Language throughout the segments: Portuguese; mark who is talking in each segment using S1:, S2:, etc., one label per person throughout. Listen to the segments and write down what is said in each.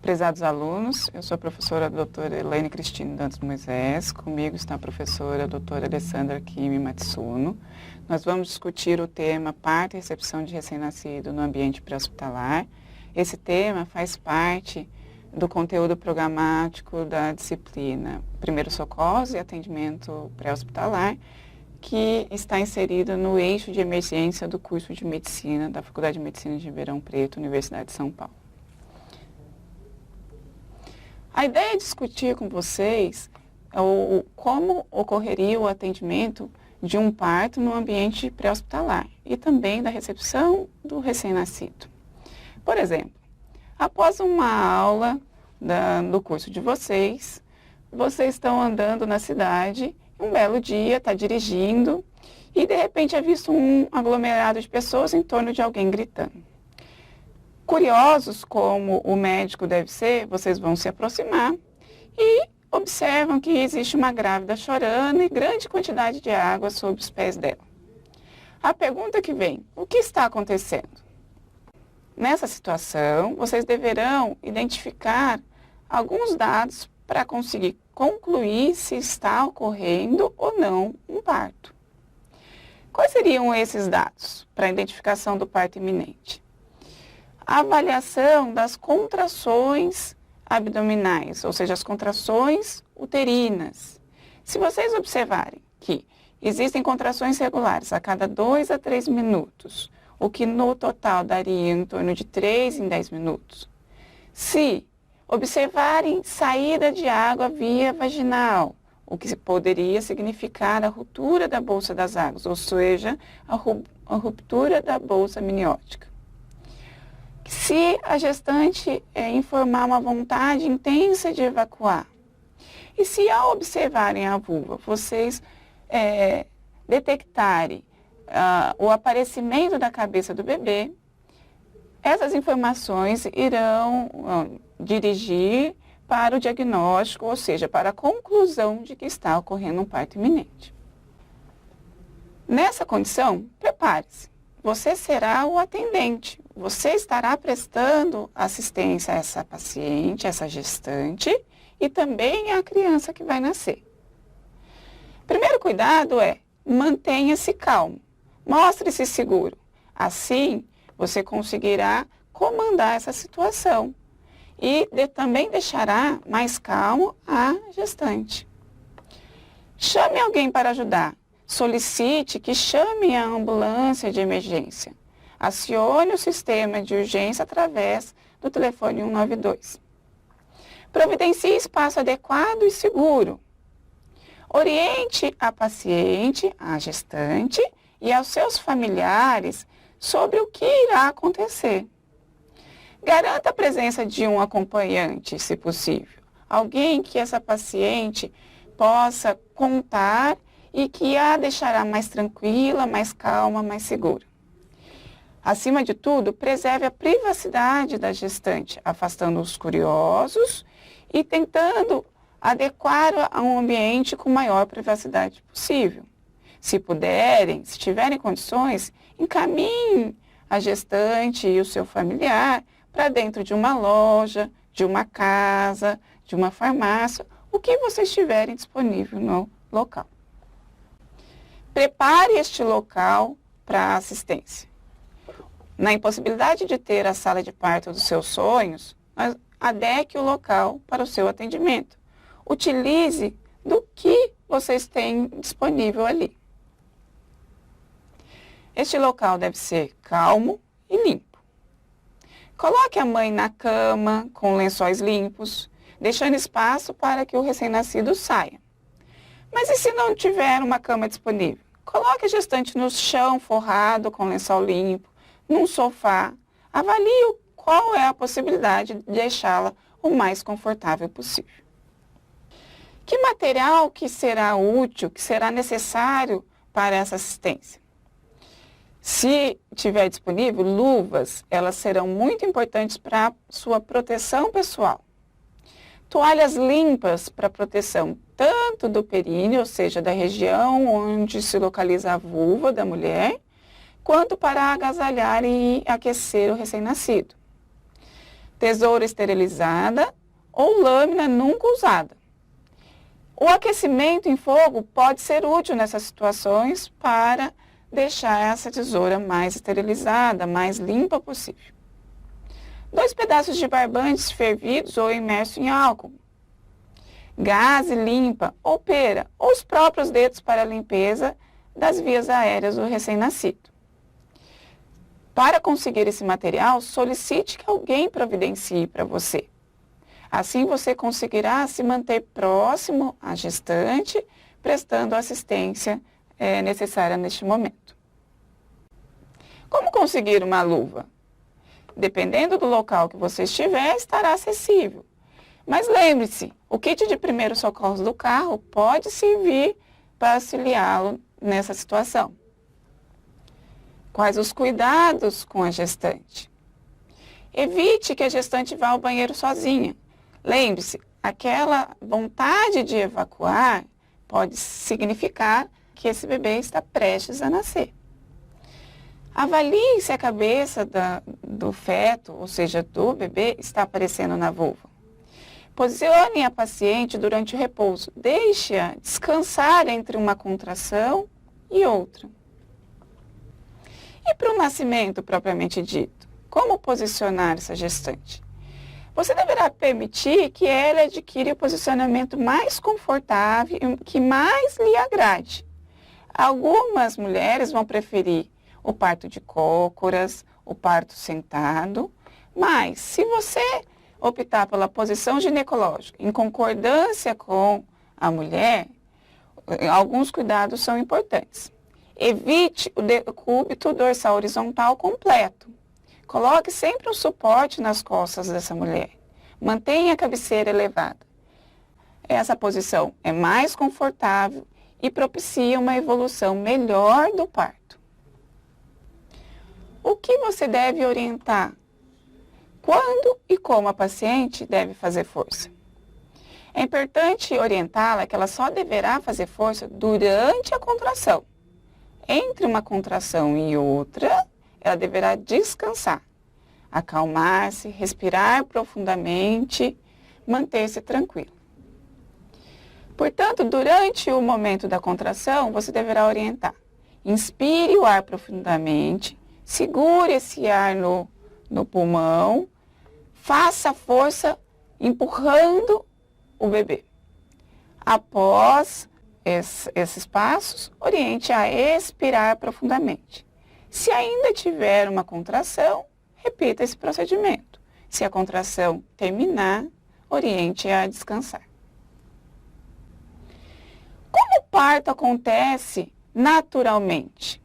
S1: Prezados alunos, eu sou a professora doutora Elaine Cristine Dantas Moisés, comigo está a professora doutora Alessandra Kimi Matsuno. Nós vamos discutir o tema parto e recepção de recém-nascido no ambiente pré-hospitalar. Esse tema faz parte do conteúdo programático da disciplina Primeiros Socorros e Atendimento Pré-Hospitalar, que está inserido no eixo de emergência do curso de Medicina da Faculdade de Medicina de Ribeirão Preto, Universidade de São Paulo. A ideia é discutir com vocês como ocorreria o atendimento de um parto no ambiente pré-hospitalar e também da recepção do recém-nascido. Por exemplo, após uma aula do curso de vocês estão andando na cidade, um belo dia, está dirigindo e de repente é visto um aglomerado de pessoas em torno de alguém gritando. Curiosos como o médico deve ser, vocês vão se aproximar e observam que existe uma grávida chorando e grande quantidade de água sob os pés dela. A pergunta que vem, o que está acontecendo? Nessa situação, vocês deverão identificar alguns dados para conseguir concluir se está ocorrendo ou não um parto. Quais seriam esses dados para a identificação do parto iminente? A avaliação das contrações abdominais, ou seja, as contrações uterinas. Se vocês observarem que existem contrações regulares a cada 2 a 3 minutos, o que no total daria em torno de 3 em 10 minutos. Se observarem saída de água via vaginal, o que poderia significar a ruptura da bolsa das águas, ou seja, a ruptura da bolsa amniótica. Se a gestante informar uma vontade intensa de evacuar, e se ao observarem a vulva, vocês detectarem o aparecimento da cabeça do bebê, essas informações irão dirigir para o diagnóstico, ou seja, para a conclusão de que está ocorrendo um parto iminente. Nessa condição, prepare-se. Você será o atendente, você estará prestando assistência a essa paciente, essa gestante e também à criança que vai nascer. Primeiro cuidado é mantenha-se calmo, mostre-se seguro. Assim, você conseguirá comandar essa situação e também deixará mais calmo a gestante. Chame alguém para ajudar. Solicite que chame a ambulância de emergência. Acione o sistema de urgência através do telefone 192. Providencie espaço adequado e seguro. Oriente a paciente, a gestante e aos seus familiares sobre o que irá acontecer. Garanta a presença de um acompanhante, se possível. Alguém que essa paciente possa contar e que a deixará mais tranquila, mais calma, mais segura. Acima de tudo, preserve a privacidade da gestante, afastando os curiosos e tentando adequar a um ambiente com maior privacidade possível. Se puderem, se tiverem condições, encaminhem a gestante e o seu familiar para dentro de uma loja, de uma casa, de uma farmácia, o que vocês tiverem disponível no local. Prepare este local para assistência. Na impossibilidade de ter a sala de parto dos seus sonhos, adeque o local para o seu atendimento. Utilize do que vocês têm disponível ali. Este local deve ser calmo e limpo. Coloque a mãe na cama com lençóis limpos, deixando espaço para que o recém-nascido saia. Mas e se não tiver uma cama disponível? Coloque a gestante no chão forrado com lençol limpo, num sofá. Avalie qual é a possibilidade de deixá-la o mais confortável possível. Que material que será útil, que será necessário para essa assistência? Se tiver disponível, luvas, elas serão muito importantes para a sua proteção pessoal. Toalhas limpas para proteção tanto do períneo, ou seja, da região onde se localiza a vulva da mulher, quanto para agasalhar e aquecer o recém-nascido. tesoura esterilizada ou lâmina nunca usada. O aquecimento em fogo pode ser útil nessas situações para deixar essa tesoura mais esterilizada, mais limpa possível. 2 pedaços de barbantes fervidos ou imersos em álcool. Gaze limpa ou pera, ou os próprios dedos para a limpeza das vias aéreas do recém-nascido. Para conseguir esse material, solicite que alguém providencie para você. Assim você conseguirá se manter próximo à gestante, prestando a assistência necessária neste momento. Como conseguir uma luva? Dependendo do local que você estiver, estará acessível. Mas lembre-se, o kit de primeiros socorros do carro pode servir para auxiliá-lo nessa situação. Quais os cuidados com a gestante? Evite que a gestante vá ao banheiro sozinha. Lembre-se, aquela vontade de evacuar pode significar que esse bebê está prestes a nascer. Avalie se a cabeça do feto, ou seja, do bebê, está aparecendo na vulva. Posicione a paciente durante o repouso. Deixe-a descansar entre uma contração e outra. E para o nascimento propriamente dito, como posicionar essa gestante? Você deverá permitir que ela adquira o posicionamento mais confortável e que mais lhe agrade. Algumas mulheres vão preferir o parto de cócoras, o parto sentado, mas se você optar pela posição ginecológica em concordância com a mulher, alguns cuidados são importantes. Evite o decúbito dorsal horizontal completo. Coloque sempre um suporte nas costas dessa mulher. Mantenha a cabeceira elevada. Essa posição é mais confortável e propicia uma evolução melhor do parto. O que você deve orientar? Quando e como a paciente deve fazer força? É importante orientá-la que ela só deverá fazer força durante a contração. Entre uma contração e outra, ela deverá descansar, acalmar-se, respirar profundamente, manter-se tranquila. Portanto, durante o momento da contração, você deverá orientar. Inspire o ar profundamente, segure esse ar no pulmão, faça força empurrando o bebê. Após esses passos, oriente a expirar profundamente. Se ainda tiver uma contração, repita esse procedimento. Se a contração terminar, oriente a descansar. Como o parto acontece naturalmente?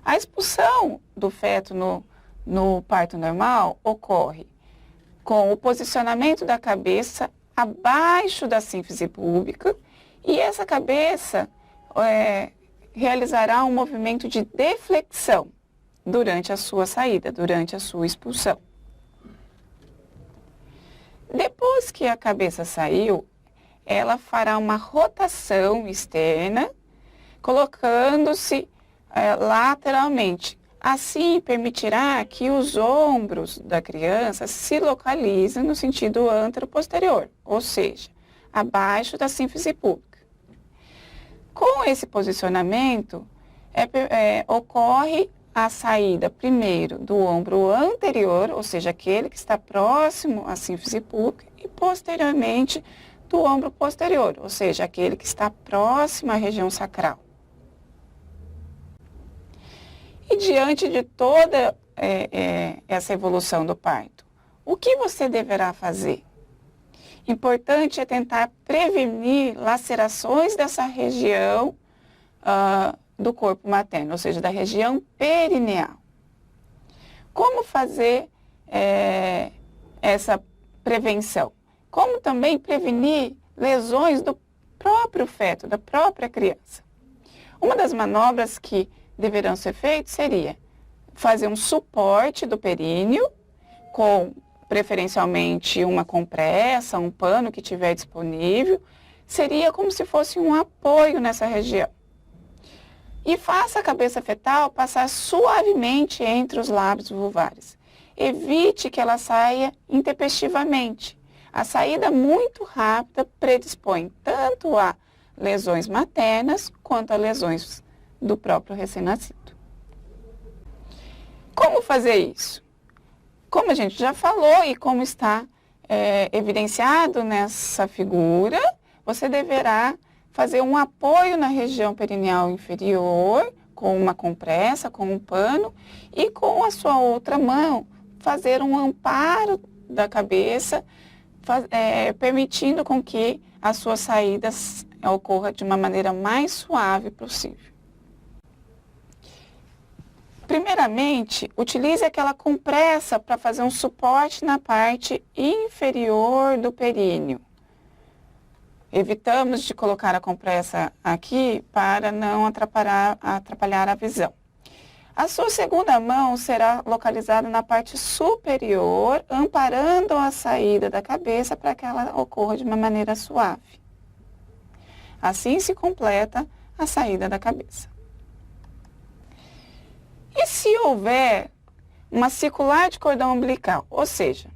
S1: A expulsão do feto no parto normal ocorre com o posicionamento da cabeça abaixo da sínfise púbica e essa cabeça realizará um movimento de deflexão durante a sua saída, durante a sua expulsão. Depois que a cabeça saiu, ela fará uma rotação externa, colocando-se lateralmente. Assim, permitirá que os ombros da criança se localizem no sentido antero-posterior, ou seja, abaixo da sínfise púbica. Com esse posicionamento, ocorre a saída primeiro do ombro anterior, ou seja, aquele que está próximo à sínfise púbica, e posteriormente do ombro posterior, ou seja, aquele que está próximo à região sacral. E diante de toda essa evolução do parto, o que você deverá fazer? Importante é tentar prevenir lacerações dessa região do corpo materno, ou seja, da região perineal. Como fazer essa prevenção? Como também prevenir lesões do próprio feto, da própria criança? Uma das manobras que deverão ser feitas seria fazer um suporte do períneo, com preferencialmente uma compressa, um pano que tiver disponível, seria como se fosse um apoio nessa região. E faça a cabeça fetal passar suavemente entre os lábios vulvares. evite que ela saia intempestivamente. A saída muito rápida predispõe tanto a lesões maternas quanto a lesões do próprio recém-nascido. Como fazer isso? Como a gente já falou e como está evidenciado nessa figura, você deverá fazer um apoio na região perineal inferior, com uma compressa, com um pano, e com a sua outra mão fazer um amparo da cabeça, permitindo com que a sua saída ocorra de uma maneira mais suave possível. Primeiramente, utilize aquela compressa para fazer um suporte na parte inferior do períneo. Evitamos de colocar a compressa aqui para não atrapalhar a visão. A sua segunda mão será localizada na parte superior, amparando a saída da cabeça para que ela ocorra de uma maneira suave. Assim se completa a saída da cabeça. E se houver uma circular de cordão umbilical, ou seja,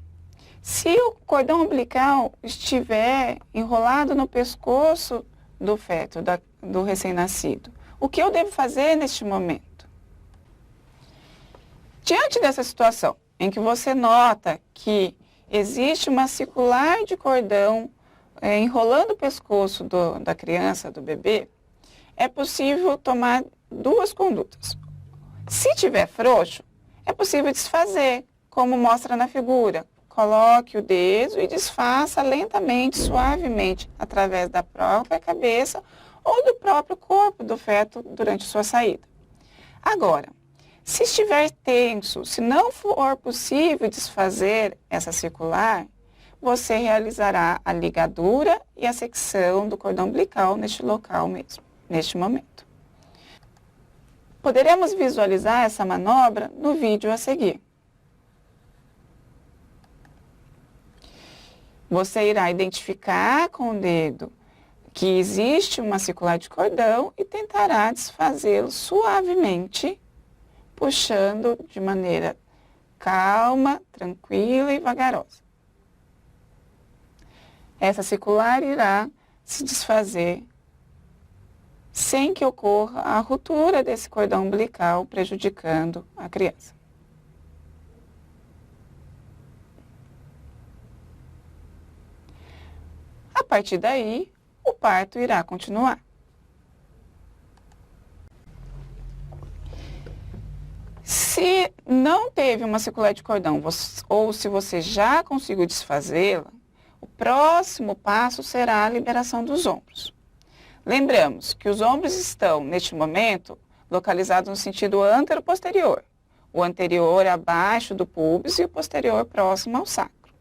S1: se o cordão umbilical estiver enrolado no pescoço do feto, do recém-nascido, o que eu devo fazer neste momento? Diante dessa situação, em que você nota que existe uma circular de cordão enrolando o pescoço da criança, do bebê, é possível tomar duas condutas. Se tiver frouxo, é possível desfazer, como mostra na figura. Coloque o dedo e desfaça lentamente, suavemente, através da própria cabeça ou do próprio corpo do feto durante sua saída. Agora, se estiver tenso, se não for possível desfazer essa circular, você realizará a ligadura e a secção do cordão umbilical neste local mesmo, neste momento. Poderemos visualizar essa manobra no vídeo a seguir. Você irá identificar com o dedo que existe uma circular de cordão e tentará desfazê-lo suavemente, puxando de maneira calma, tranquila e vagarosa. Essa circular irá se desfazer sem que ocorra a ruptura desse cordão umbilical, prejudicando a criança. A partir daí, o parto irá continuar. Se não teve uma circular de cordão, ou se você já conseguiu desfazê-la, o próximo passo será a liberação dos ombros. Lembramos que os ombros estão, neste momento, localizados no sentido antero-posterior. O anterior abaixo do púbis e o posterior próximo ao sacro.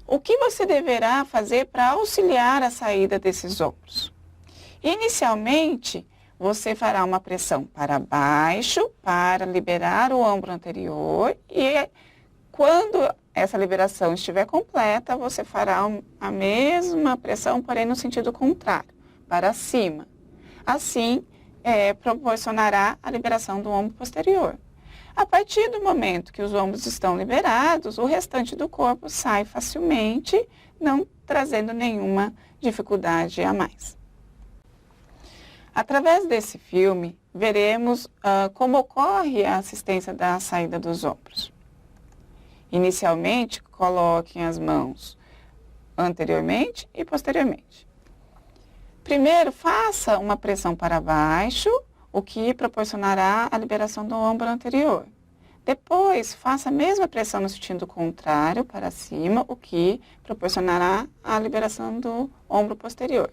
S1: O que você deverá fazer para auxiliar a saída desses ombros? Inicialmente, você fará uma pressão para baixo para liberar o ombro anterior e quando essa liberação estiver completa, você fará a mesma pressão, porém no sentido contrário, para cima. Assim, proporcionará a liberação do ombro posterior. A partir do momento que os ombros estão liberados, o restante do corpo sai facilmente, não trazendo nenhuma dificuldade a mais. Através desse filme, veremos como ocorre a assistência da saída dos ombros. Inicialmente, coloquem as mãos anteriormente e posteriormente. Primeiro, faça uma pressão para baixo, o que proporcionará a liberação do ombro anterior. Depois, faça a mesma pressão no sentido contrário, para cima, o que proporcionará a liberação do ombro posterior.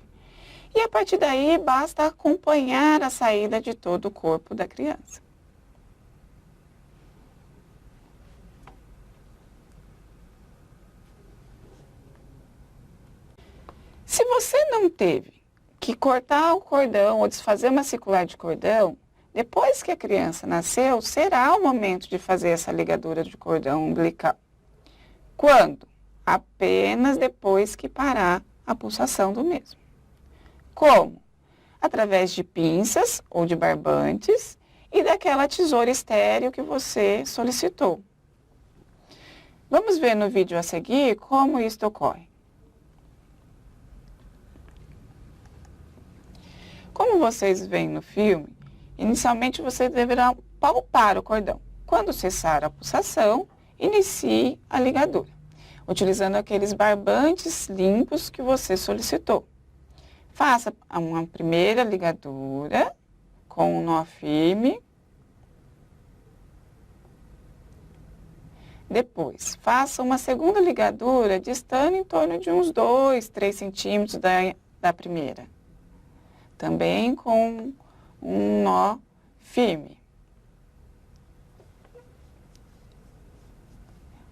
S1: E a partir daí, basta acompanhar a saída de todo o corpo da criança. Se você não teve que cortar o cordão ou desfazer uma circular de cordão, depois que a criança nasceu, será o momento de fazer essa ligadura de cordão umbilical. Quando? Apenas depois que parar a pulsação do mesmo. Como? Através de pinças ou de barbantes e daquela tesoura estéril que você solicitou. Vamos ver no vídeo a seguir como isto ocorre. Como vocês veem no filme, inicialmente você deverá palpar o cordão. Quando cessar a pulsação, inicie a ligadura, utilizando aqueles barbantes limpos que você solicitou. Faça uma primeira ligadura com um nó firme. Depois, faça uma segunda ligadura distando em torno de uns 2, 3 centímetros da primeira. Também com um nó firme.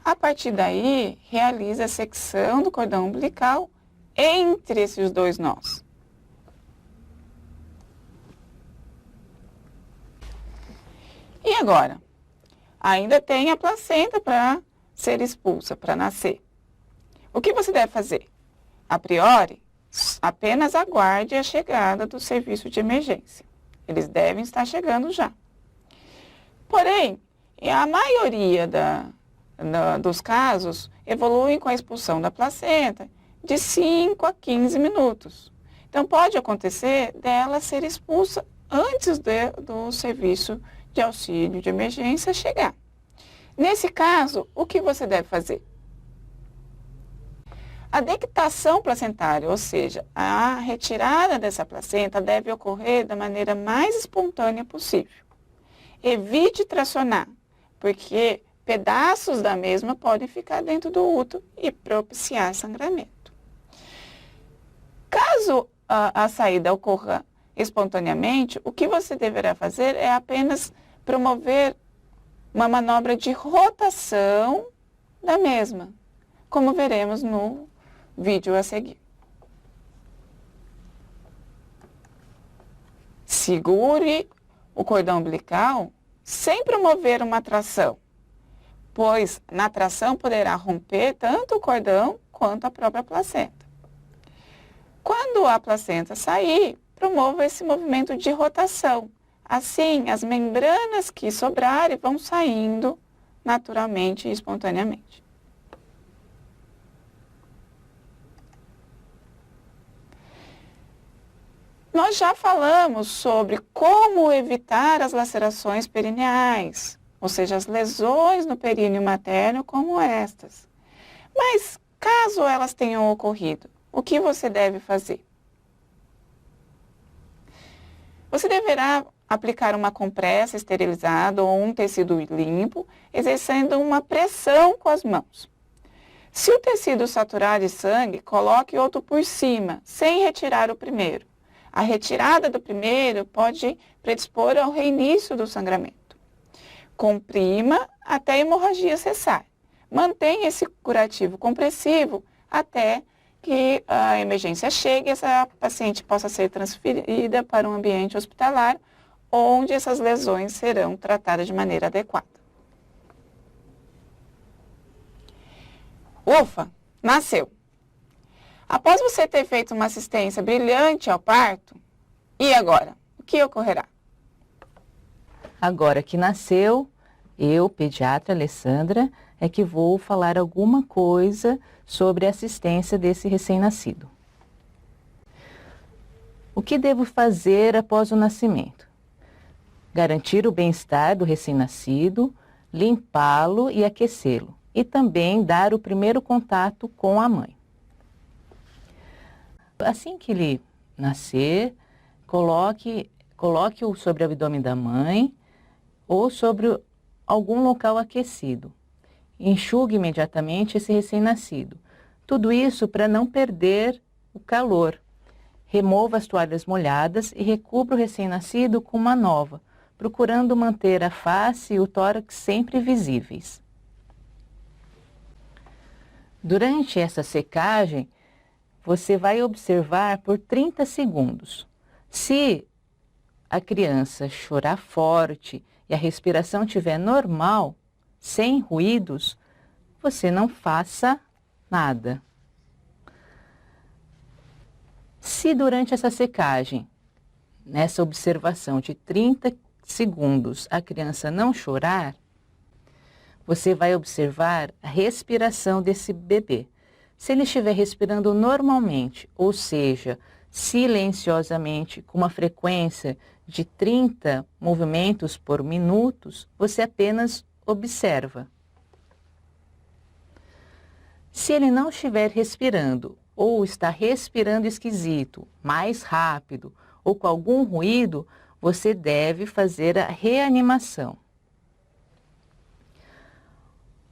S1: A partir daí, realize a secção do cordão umbilical entre esses 2 nós. E agora? Ainda tem a placenta para ser expulsa, para nascer. O que você deve fazer? A priori, apenas aguarde a chegada do serviço de emergência. Eles devem estar chegando já. Porém, a maioria dos casos evoluem com a expulsão da placenta de 5 a 15 minutos. Então, pode acontecer dela ser expulsa antes do serviço de auxílio de emergência chegar. Nesse caso, o que você deve fazer? A dectação placentária, ou seja, a retirada dessa placenta deve ocorrer da maneira mais espontânea possível. Evite tracionar, porque pedaços da mesma podem ficar dentro do útero e propiciar sangramento. Caso a saída ocorra espontaneamente, o que você deverá fazer é apenas promover uma manobra de rotação da mesma, como veremos no vídeo a seguir. Segure o cordão umbilical sem promover uma tração, pois na tração poderá romper tanto o cordão quanto a própria placenta. Quando a placenta sair, promova esse movimento de rotação. Assim, as membranas que sobrarem vão saindo naturalmente e espontaneamente. Nós já falamos sobre como evitar as lacerações perineais, ou seja, as lesões no períneo materno como estas. Mas, caso elas tenham ocorrido, o que você deve fazer? Você deverá aplicar uma compressa esterilizada ou um tecido limpo, exercendo uma pressão com as mãos. Se o tecido saturar de sangue, coloque outro por cima, sem retirar o primeiro. A retirada do primeiro pode predispor ao reinício do sangramento. Comprima até a hemorragia cessar. Mantenha esse curativo compressivo até que a emergência chegue e essa paciente possa ser transferida para um ambiente hospitalar, onde essas lesões serão tratadas de maneira adequada. Ufa, nasceu! Após você ter feito uma assistência brilhante ao parto, e agora? O que ocorrerá?
S2: Agora que nasceu, eu, pediatra Alessandra, é que vou falar alguma coisa sobre a assistência desse recém-nascido. O que devo fazer após o nascimento? Garantir o bem-estar do recém-nascido, limpá-lo e aquecê-lo, e também dar o primeiro contato com a mãe. Assim que ele nascer, coloque-o sobre o abdômen da mãe ou sobre algum local aquecido. Enxugue imediatamente esse recém-nascido. Tudo isso para não perder o calor. Remova as toalhas molhadas e recubra o recém-nascido com uma nova, procurando manter a face e o tórax sempre visíveis. Durante essa secagem, você vai observar por 30 segundos. Se a criança chorar forte e a respiração estiver normal, sem ruídos, você não faça nada. Se durante essa secagem, nessa observação de 30 segundos, a criança não chorar, você vai observar a respiração desse bebê. Se ele estiver respirando normalmente, ou seja, silenciosamente, com uma frequência de 30 movimentos por minuto, você apenas observa. Se ele não estiver respirando, ou está respirando esquisito, mais rápido, ou com algum ruído, você deve fazer a reanimação.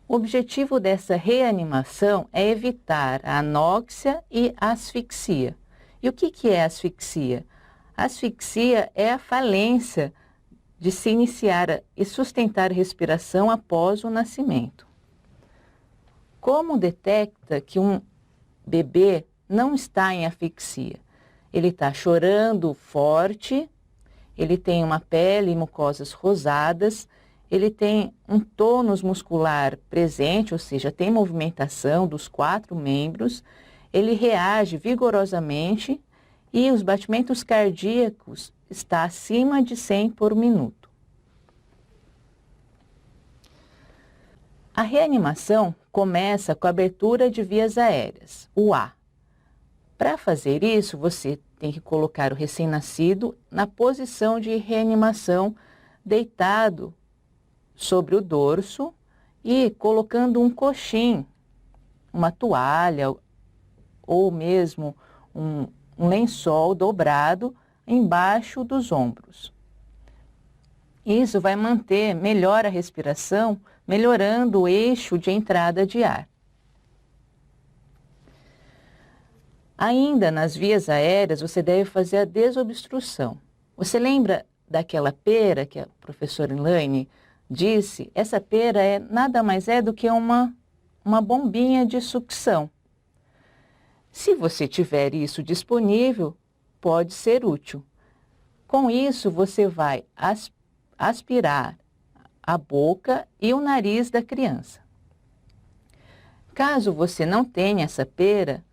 S2: O objetivo dessa reanimação é evitar a anóxia e a asfixia. E o que é asfixia? A asfixia é a falência de se iniciar e sustentar a respiração após o nascimento. Como detecta que um bebê não está em asfixia? Ele está chorando forte, ele tem uma pele e mucosas rosadas, ele tem um tônus muscular presente, ou seja, tem movimentação dos 4 membros, ele reage vigorosamente e os batimentos cardíacos estão acima de 100 por minuto. A reanimação começa com a abertura de vias aéreas, o A. Para fazer isso, você tem que colocar o recém-nascido na posição de reanimação, deitado sobre o dorso e colocando um coxim, uma toalha ou mesmo um lençol dobrado embaixo dos ombros. Isso vai manter melhor a respiração, melhorando o eixo de entrada de ar. Ainda nas vias aéreas, você deve fazer a desobstrução. Você lembra daquela pera que a professora Elaine disse? Essa pera nada mais é do que uma bombinha de sucção. Se você tiver isso disponível, pode ser útil. Com isso, você vai aspirar a boca e o nariz da criança. Caso você não tenha essa pera,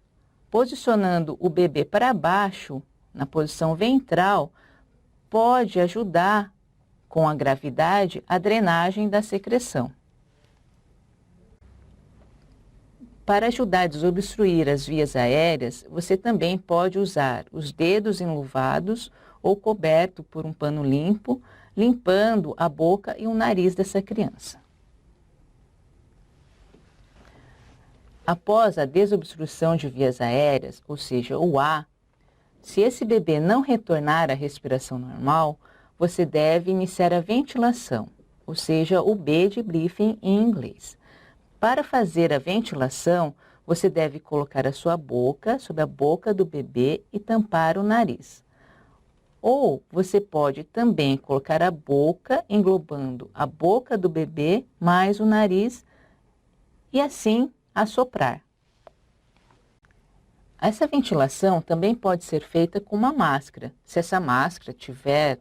S2: posicionando o bebê para baixo, na posição ventral, pode ajudar com a gravidade a drenagem da secreção. Para ajudar a desobstruir as vias aéreas, você também pode usar os dedos enluvados ou coberto por um pano limpo, limpando a boca e o nariz dessa criança. Após a desobstrução de vias aéreas, ou seja, o A, se esse bebê não retornar à respiração normal, você deve iniciar a ventilação, ou seja, o B de briefing em inglês. Para fazer a ventilação, você deve colocar a sua boca sobre a boca do bebê e tampar o nariz. Ou você pode também colocar a boca englobando a boca do bebê mais o nariz e assim assoprar. Essa ventilação também pode ser feita com uma máscara. Se essa máscara estiver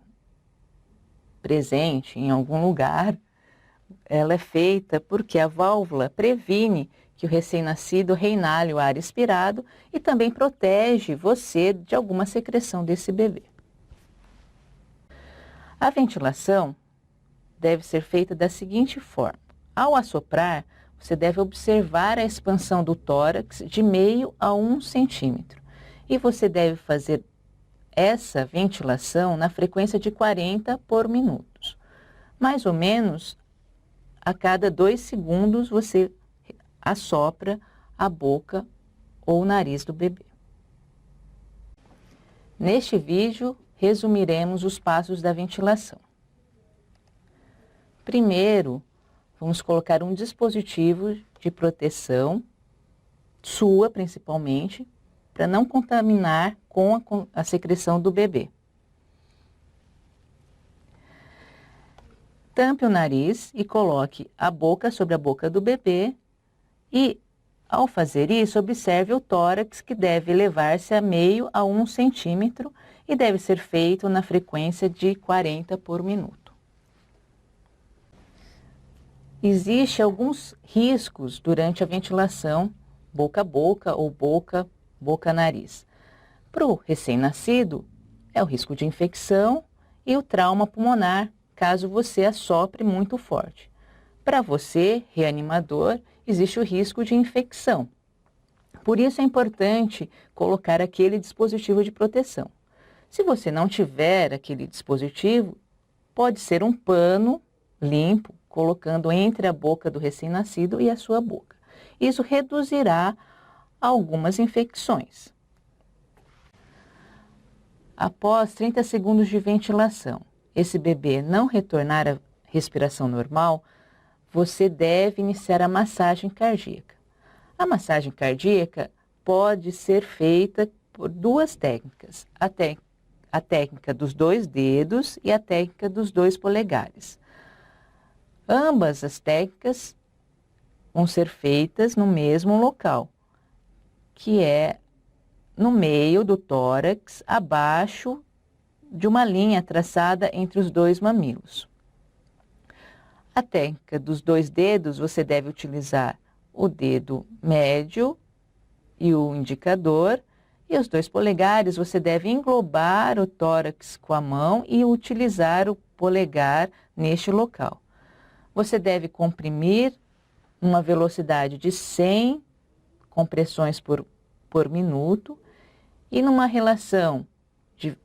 S2: presente em algum lugar, ela é feita porque a válvula previne que o recém-nascido reinale o ar expirado e também protege você de alguma secreção desse bebê. A ventilação deve ser feita da seguinte forma. Ao assoprar, você deve observar a expansão do tórax de meio a 1 centímetro. E você deve fazer essa ventilação na frequência de 40 por minuto. Mais ou menos a cada 2 segundos você assopra a boca ou o nariz do bebê. Neste vídeo, resumiremos os passos da ventilação. Primeiro, vamos colocar um dispositivo de proteção, sua principalmente, para não contaminar com a secreção do bebê. Tampe o nariz e coloque a boca sobre a boca do bebê e, ao fazer isso, observe o tórax que deve elevar-se a meio a 1 centímetro e deve ser feito na frequência de 40 por minuto. Existem alguns riscos durante a ventilação boca a boca ou boca-nariz. Para o recém-nascido, é o risco de infecção e o trauma pulmonar, caso você assopre muito forte. Para você, reanimador, existe o risco de infecção. Por isso é importante colocar aquele dispositivo de proteção. Se você não tiver aquele dispositivo, pode ser um pano limpo, colocando entre a boca do recém-nascido e a sua boca. Isso reduzirá algumas infecções. Após 30 segundos de ventilação, esse bebê não retornar à respiração normal, você deve iniciar a massagem cardíaca. A massagem cardíaca pode ser feita por duas técnicas, a técnica dos 2 dedos e a técnica dos 2 polegares. Ambas as técnicas vão ser feitas no mesmo local, que é no meio do tórax, abaixo de uma linha traçada entre os 2 mamilos. A técnica dos 2 dedos, você deve utilizar o dedo médio e o indicador, e os 2 polegares você deve englobar o tórax com a mão e utilizar o polegar neste local. Você deve comprimir uma velocidade de 100 compressões por minuto e numa relação de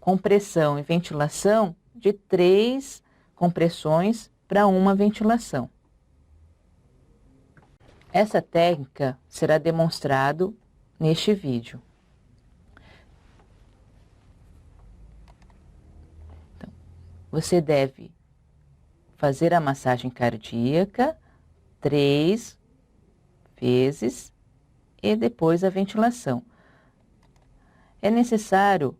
S2: compressão e ventilação de 3 compressões para 1 ventilação. Essa técnica será demonstrado neste vídeo. Então, você deve fazer a massagem cardíaca 3 vezes e depois a ventilação. É necessário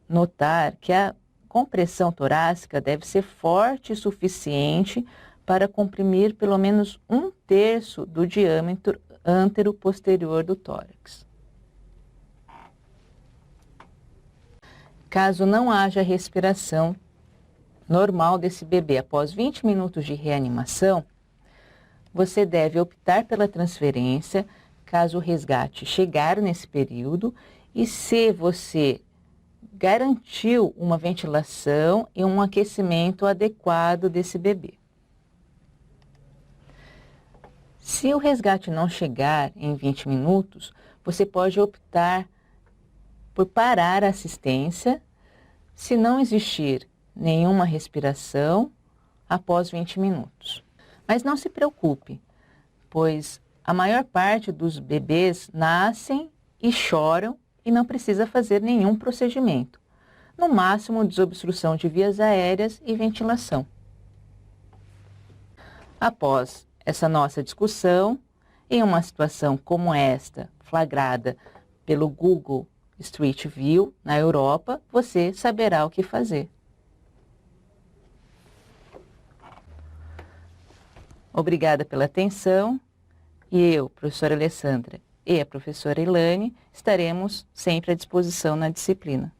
S2: notar que a compressão torácica deve ser forte o suficiente para comprimir pelo menos 1/3 do diâmetro antero-posterior do tórax. Caso não haja respiração normal desse bebê após 20 minutos de reanimação, você deve optar pela transferência caso o resgate chegar nesse período e se você garantiu uma ventilação e um aquecimento adequado desse bebê. Se o resgate não chegar em 20 minutos, você pode optar por parar a assistência se não existir nenhuma respiração após 20 minutos. Mas não se preocupe, pois a maior parte dos bebês nascem e choram e não precisa fazer nenhum procedimento. No máximo, desobstrução de vias aéreas e ventilação. Após essa nossa discussão, em uma situação como esta, flagrada pelo Google Street View na Europa, você saberá o que fazer. Obrigada pela atenção e eu, professora Alessandra, e a professora Ilane, estaremos sempre à disposição na disciplina.